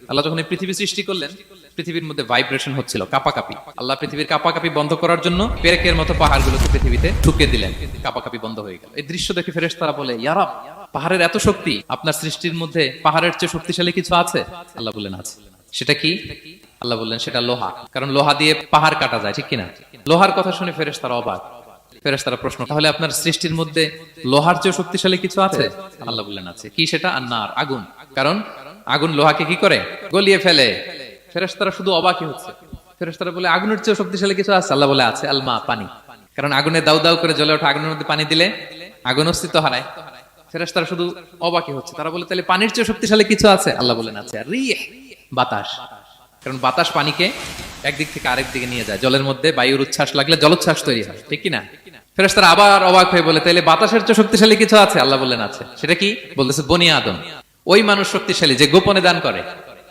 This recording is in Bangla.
আল্লাহ যখন এই পৃথিবী সৃষ্টি করলেন, পৃথিবীর মধ্যে ভাইব্রেশন হচ্ছিল, কাঁপাকাঁপি। আল্লাহ পৃথিবীর কাঁপাকাঁপি বন্ধ করার জন্য পেরেকের মতো পাহাড়গুলোকে পৃথিবীতে ঠুকে দিলেন, কাঁপাকাঁপি বন্ধ হয়ে গেল। এই দৃশ্য দেখে ফেরেশতারা বলে, ইয়া রব, পাহাড়ের এত শক্তি, আপনার সৃষ্টির মধ্যে পাহাড়ের চেয়ে শক্তিশালী কিছু আছে? আল্লাহ বললেন আছে। সেটা কি? আল্লাহ বললেন সেটা লোহা, কারণ লোহা দিয়ে পাহাড় কাটা যায়, ঠিক কিনা? লোহার কথা শুনে ফেরেশতারা অবাক। ফেরেশতারা প্রশ্ন, তাহলে আপনার সৃষ্টির মধ্যে লোহার চেয়ে শক্তিশালী কিছু আছে? আল্লাহ বললেন আছে। কি সেটা? আন্নার, আগুন। কারণ আগুন লোহাকে কি করে? গলিয়ে ফেলে। ফেরেশতারা শুধু অবাকই হচ্ছে। ফেরেশতারা বলে, আগুনের চেয়ে শক্তিশালী কিছু আছে? আল্লাহ বলে আছে, আলমা, পানি। কারণ আগুনে দাউ দাউ করে জ্বলে ওঠা আগুনের মধ্যে পানি দিলে আগুন অস্তিত্ব হারায়। ফেরেশতারা শুধু অবাকই হচ্ছে। তারা বলে, তাহলে পানির চেয়ে শক্তিশালী কিছু আছে? আল্লাহ বলেন আছে, আর রিহ, বাতাস। কারণ বাতাস পানিকে একদিক থেকে আরেক দিকে নিয়ে যায়। জলের মধ্যে বায়ুর উচ্ছ্বাস লাগলে জলোচ্ছ্বাস তৈরি হয়, ঠিক কিনা? ফেরেশতারা আবার অবাক হয়ে বলে, তাহলে বাতাসের চেয়ে শক্তিশালী কিছু আছে? আল্লাহ বললেন আছে। সেটা কি? বলতেছে বনি আদম, ওই মানুষ শক্তিশালী যে গোপনে দান করে।